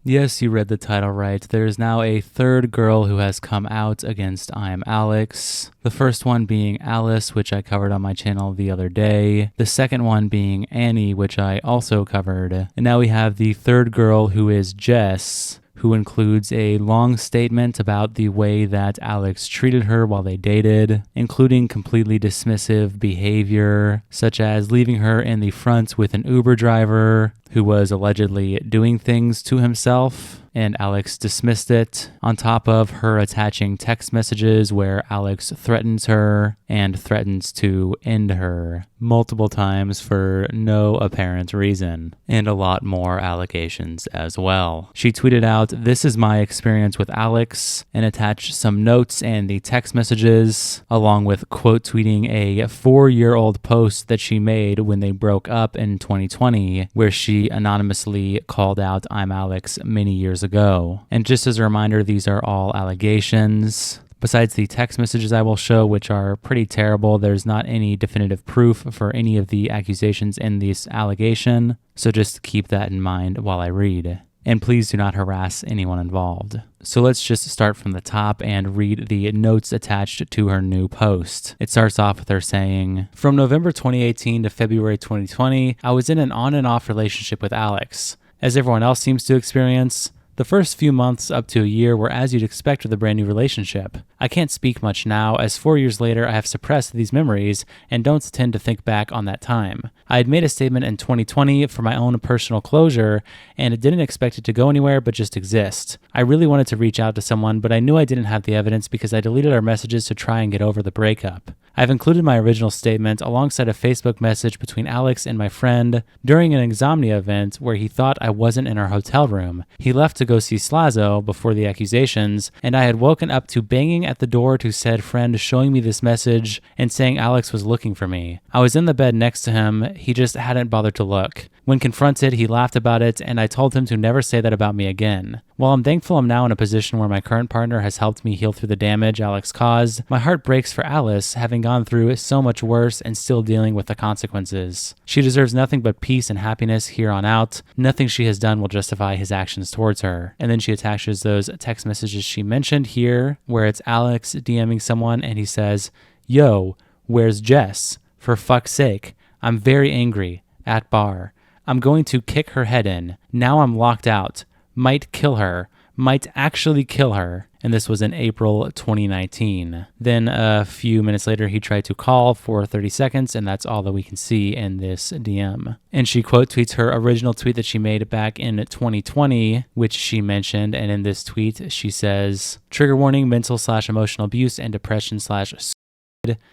Yes, you read the title right. There is now a third girl who has come out against ImAllexx's. The first one being Alice, which I covered on my channel the other day. The second one being Annie, which I also covered. And now we have the third girl, who is Jess, who includes a long statement about the way that Alex treated her while they dated, including completely dismissive behavior, such as leaving her in the front with an Uber driver who was allegedly doing things to himself, and Alex dismissed it, on top of her attaching text messages where Alex threatens her and threatens to end her multiple times for no apparent reason, and a lot more allegations as well. She tweeted out, "This is my experience with Alex," and attached some notes and the text messages, along with quote tweeting a 4-year-old post that she made when they broke up in 2020, where she anonymously called out ImAllexx's many years ago. And just as a reminder, these are all allegations. Besides the text messages I will show, which are pretty terrible, there's not any definitive proof for any of the accusations in this allegation, so just keep that in mind while I read. And please do not harass anyone involved. So let's just start from the top and read the notes attached to her new post. It starts off with her saying, "From November 2018 to February 2020, I was in an on and off relationship with Alex. As everyone else seems to experience, the first few months up to a year were as you'd expect with a brand new relationship. I can't speak much now, as 4 years later I have suppressed these memories and don't tend to think back on that time. I had made a statement in 2020 for my own personal closure, and it didn't expect it to go anywhere but just exist. I really wanted to reach out to someone, but I knew I didn't have the evidence because I deleted our messages to try and get over the breakup. I've included my original statement alongside a Facebook message between Alex and my friend during an insomnia event where he thought I wasn't in our hotel room. He left to go see Slazo before the accusations, and I had woken up to banging at the door to said friend showing me this message and saying Alex was looking for me. I was in the bed next to him, he just hadn't bothered to look. When confronted, he laughed about it, and I told him to never say that about me again. While I'm thankful I'm now in a position where my current partner has helped me heal through the damage Alex caused, my heart breaks for Alice, having gone through so much worse and still dealing with the consequences. She deserves nothing but peace and happiness here on out. Nothing she has done will justify his actions towards her." And then she attaches those text messages she mentioned here, where it's Alex DMing someone, and he says, "Yo, where's Jess? For fuck's sake. I'm very angry. At bar. I'm going to kick her head in. Now I'm locked out. Might kill her. Might actually kill her." And this was in April 2019. Then a few minutes later, he tried to call for 30 seconds, and that's all that we can see in this DM. And she quote tweets her original tweet that she made back in 2020, which she mentioned. And in this tweet, she says, "Trigger warning, mental/emotional abuse and depression/suicide.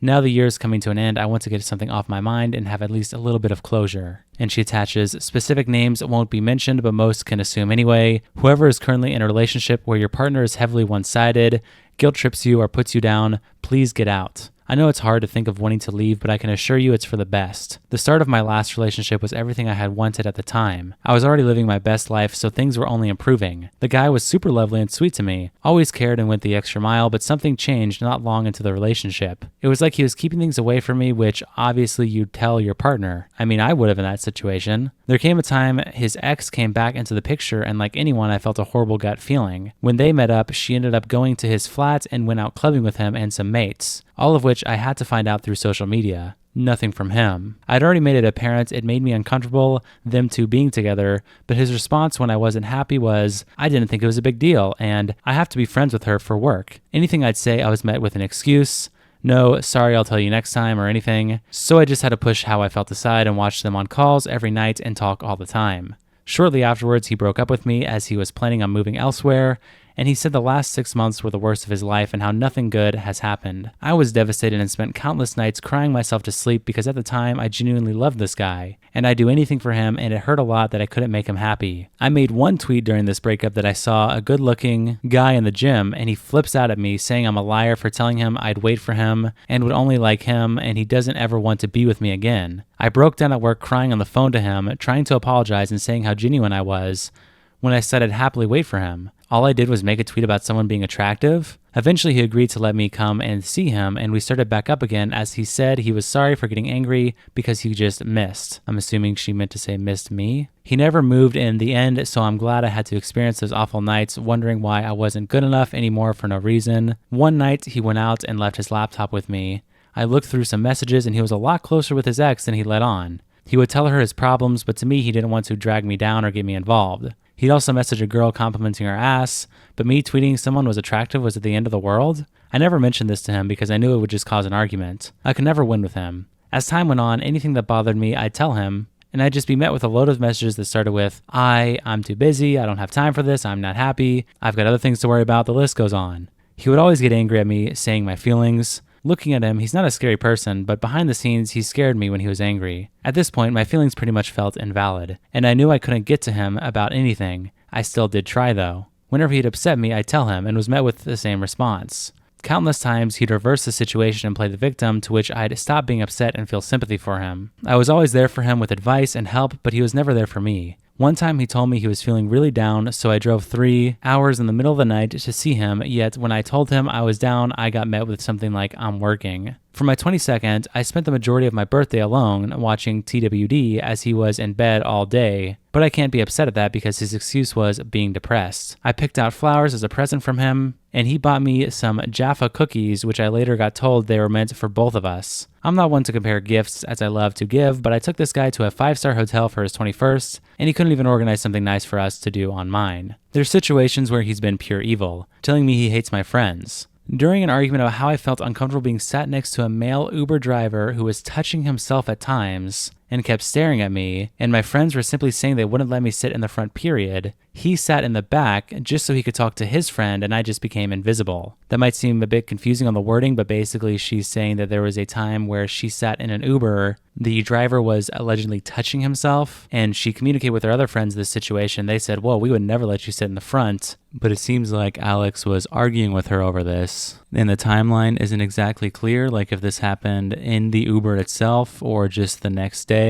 Now the year is coming to an end. I want to get something off my mind and have at least a little bit of closure." And she attaches, "Specific names won't be mentioned, but most can assume anyway. Whoever is currently in a relationship where your partner is heavily one-sided, guilt trips you or puts you down, please get out. I know it's hard to think of wanting to leave, but I can assure you it's for the best. The start of my last relationship was everything I had wanted at the time. I was already living my best life, so things were only improving. The guy was super lovely and sweet to me, always cared and went the extra mile, but something changed not long into the relationship. It was like he was keeping things away from me, which obviously you'd tell your partner. I mean, I would have in that situation. There came a time his ex came back into the picture, and like anyone, I felt a horrible gut feeling. When they met up, she ended up going to his flat and went out clubbing with him and some mates, all of which I had to find out through social media. Nothing from him. I'd already made it apparent it made me uncomfortable, them two being together, but his response when I wasn't happy was, I didn't think it was a big deal, and I have to be friends with her for work. Anything I'd say, I was met with an excuse. No, sorry, I'll tell you next time or anything. So I just had to push how I felt aside and watch them on calls every night and talk all the time. Shortly afterwards, he broke up with me as he was planning on moving elsewhere, and he said the last 6 months were the worst of his life and how nothing good has happened. I was devastated and spent countless nights crying myself to sleep because at the time I genuinely loved this guy, and I'd do anything for him, and it hurt a lot that I couldn't make him happy. I made one tweet during this breakup that I saw a good-looking guy in the gym, and he flips out at me saying I'm a liar for telling him I'd wait for him and would only like him, and he doesn't ever want to be with me again. I broke down at work crying on the phone to him, trying to apologize and saying how genuine I was when I said I'd happily wait for him. All I did was make a tweet about someone being attractive. Eventually, he agreed to let me come and see him, and we started back up again as he said he was sorry for getting angry because he just missed. I'm assuming she meant to say missed me. He never moved in the end, so I'm glad I had to experience those awful nights wondering why I wasn't good enough anymore for no reason. One night, he went out and left his laptop with me. I looked through some messages and he was a lot closer with his ex than he let on. He would tell her his problems, but to me, he didn't want to drag me down or get me involved. He'd also message a girl complimenting her ass, but me tweeting someone was attractive was at the end of the world? I never mentioned this to him because I knew it would just cause an argument. I could never win with him. As time went on, anything that bothered me, I'd tell him, and I'd just be met with a load of messages that started with, I'm too busy, I don't have time for this, I'm not happy, I've got other things to worry about, the list goes on. He would always get angry at me, saying my feelings. Looking at him, he's not a scary person, but behind the scenes, he scared me when he was angry. At this point, my feelings pretty much felt invalid, and I knew I couldn't get to him about anything. I still did try though. Whenever he'd upset me, I'd tell him and was met with the same response. Countless times, he'd reverse the situation and play the victim, to which I'd stop being upset and feel sympathy for him. I was always there for him with advice and help, but he was never there for me. One time he told me he was feeling really down, so I drove 3 hours in the middle of the night to see him, yet when I told him I was down, I got met with something like, I'm working. For my 22nd, I spent the majority of my birthday alone watching TWD as he was in bed all day, but I can't be upset at that because his excuse was being depressed. I picked out flowers as a present from him, and he bought me some Jaffa cookies, which I later got told they were meant for both of us. I'm not one to compare gifts as I love to give, but I took this guy to a 5-star hotel for his 21st, and he couldn't even organize something nice for us to do on mine. There's situations where he's been pure evil, telling me he hates my friends. During an argument about how I felt uncomfortable being sat next to a male Uber driver who was touching himself at times and kept staring at me, and my friends were simply saying they wouldn't let me sit in the front period, he sat in the back just so he could talk to his friend, and I just became invisible. That might seem a bit confusing on the wording, but basically she's saying that there was a time where she sat in an Uber, the driver was allegedly touching himself, and she communicated with her other friends this situation. They said, whoa, we would never let you sit in the front. But it seems like Alex was arguing with her over this, and the timeline isn't exactly clear, like if this happened in the Uber itself or just the next day.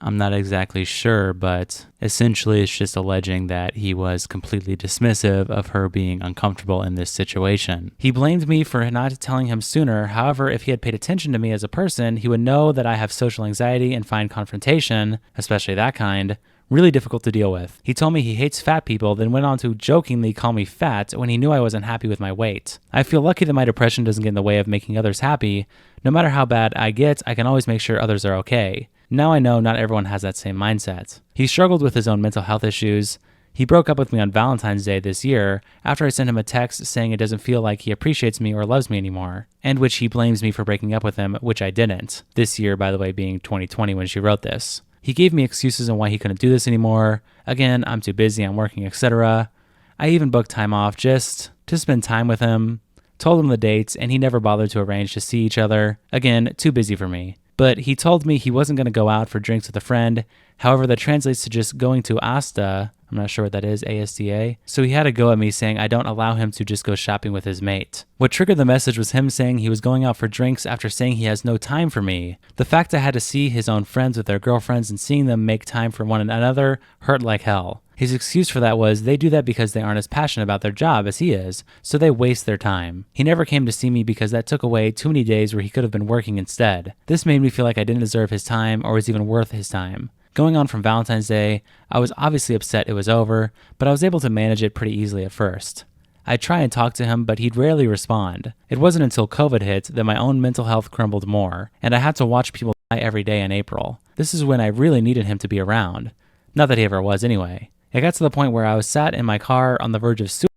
I'm not exactly sure, but essentially it's just alleging that he was completely dismissive of her being uncomfortable in this situation. He blamed me for not telling him sooner. However, if he had paid attention to me as a person, he would know that I have social anxiety and find confrontation, especially that kind, really difficult to deal with. He told me he hates fat people, then went on to jokingly call me fat when he knew I wasn't happy with my weight. I feel lucky that my depression doesn't get in the way of making others happy. No matter how bad I get, I can always make sure others are okay. Now I know not everyone has that same mindset. He struggled with his own mental health issues. He broke up with me on Valentine's Day this year after I sent him a text saying it doesn't feel like he appreciates me or loves me anymore, and which he blames me for breaking up with him, which I didn't. This year, by the way, being 2020 when she wrote this. He gave me excuses on why he couldn't do this anymore. Again, I'm too busy, I'm working, etc. I even booked time off just to spend time with him, told him the dates, and he never bothered to arrange to see each other. Again, too busy for me. But he told me he wasn't going to go out for drinks with a friend. However, that translates to just going to Asta. I'm not sure what that is, ASDA. So he had a go at me saying I don't allow him to just go shopping with his mate. What triggered the message was him saying he was going out for drinks after saying he has no time for me. The fact I had to see his own friends with their girlfriends and seeing them make time for one another hurt like hell. His excuse for that was they do that because they aren't as passionate about their job as he is, so they waste their time. He never came to see me because that took away too many days where he could have been working instead. This made me feel like I didn't deserve his time or was even worth his time. Going on from Valentine's Day, I was obviously upset it was over, but I was able to manage it pretty easily at first. I'd try and talk to him, but he'd rarely respond. It wasn't until COVID hit that my own mental health crumbled more, and I had to watch people die every day in April. This is when I really needed him to be around. Not that he ever was anyway. It got to the point where I was sat in my car on the verge of suicide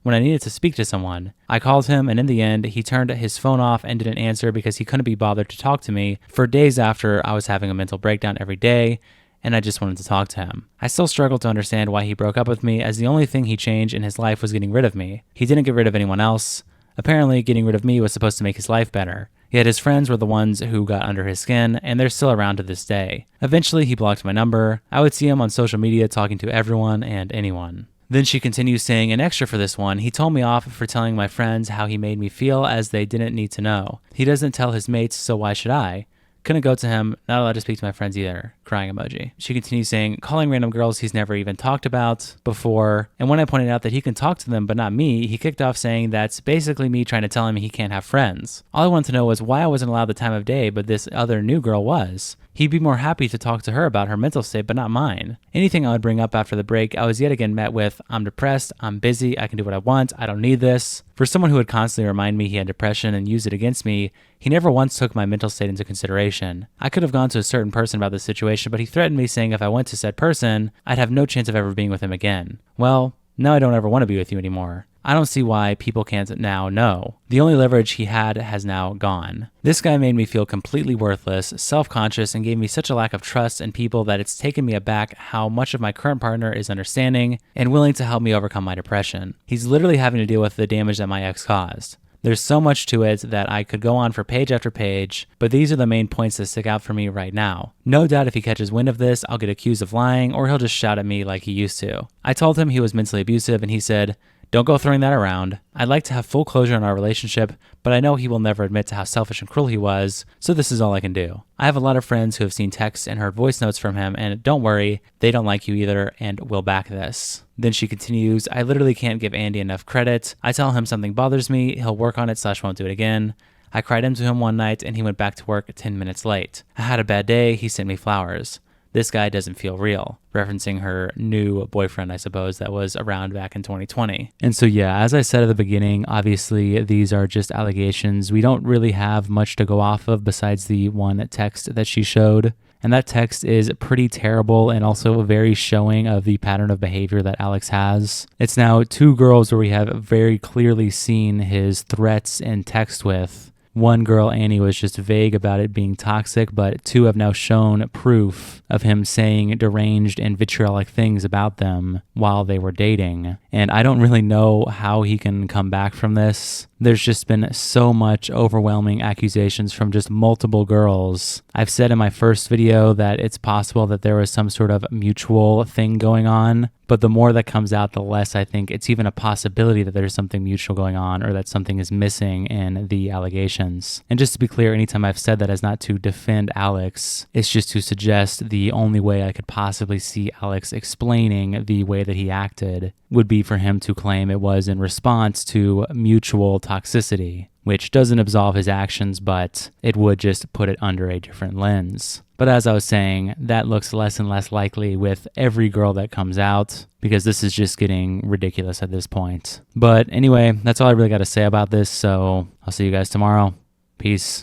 when I needed to speak to someone. I called him, and in the end, he turned his phone off and didn't answer because he couldn't be bothered to talk to me for days after I was having a mental breakdown every day, and I just wanted to talk to him. I still struggle to understand why he broke up with me, as the only thing he changed in his life was getting rid of me. He didn't get rid of anyone else. Apparently, getting rid of me was supposed to make his life better. Yet his friends were the ones who got under his skin, and they're still around to this day. Eventually, he blocked my number. I would see him on social media talking to everyone and anyone. Then she continues saying, an extra for this one, he told me off for telling my friends how he made me feel as they didn't need to know. He doesn't tell his mates, so why should I? Couldn't go to him, not allowed to speak to my friends either. Crying emoji. She continues saying, calling random girls he's never even talked about before. And when I pointed out that he can talk to them but not me, he kicked off saying that's basically me trying to tell him he can't have friends. All I wanted to know was why I wasn't allowed the time of day, but this other new girl was. He'd be more happy to talk to her about her mental state, but not mine. Anything I would bring up after the break, I was yet again met with, I'm depressed, I'm busy, I can do what I want, I don't need this. For someone who would constantly remind me he had depression and use it against me, he never once took my mental state into consideration. I could have gone to a certain person about this situation, but he threatened me saying if I went to said person, I'd have no chance of ever being with him again. Well, now I don't ever want to be with you anymore. I don't see why people can't now know. The only leverage he had has now gone. This guy made me feel completely worthless, self-conscious, and gave me such a lack of trust in people that it's taken me aback how much of my current partner is understanding and willing to help me overcome my depression. He's literally having to deal with the damage that my ex caused. There's so much to it that I could go on for page after page, but these are the main points that stick out for me right now. No doubt if he catches wind of this, I'll get accused of lying or he'll just shout at me like he used to. I told him he was mentally abusive and he said, "Don't go throwing that around. I'd like to have full closure in our relationship, but I know he will never admit to how selfish and cruel he was, so this is all I can do. I have a lot of friends who have seen texts and heard voice notes from him, and don't worry, they don't like you either and will back this." Then she continues, "I literally can't give Andy enough credit. I tell him something bothers me, he'll work on it / won't do it again. I cried into him one night and he went back to work 10 minutes late. I had a bad day, he sent me flowers. This guy doesn't feel real," referencing her new boyfriend, I suppose, that was around back in 2020. And so, yeah, as I said at the beginning, obviously these are just allegations. We don't really have much to go off of besides the one text that she showed. And that text is pretty terrible and also very showing of the pattern of behavior that Alex has. It's now 2 girls where we have very clearly seen his threats in text with. One girl, Annie, was just vague about it being toxic, but 2 have now shown proof of him saying deranged and vitriolic things about them while they were dating. And I don't really know how he can come back from this. There's just been so much overwhelming accusations from just multiple girls. I've said in my first video that it's possible that there was some sort of mutual thing going on, but the more that comes out, the less I think it's even a possibility that there's something mutual going on or that something is missing in the allegations. And just to be clear, anytime I've said that is not to defend Alex, it's just to suggest the only way I could possibly see Alex explaining the way that he acted would be for him to claim it was in response to mutual toxicity, which doesn't absolve his actions, but it would just put it under a different lens. But as I was saying, that looks less and less likely with every girl that comes out because this is just getting ridiculous at this point. But anyway, that's all I really got to say about this, so I'll see you guys tomorrow. Peace.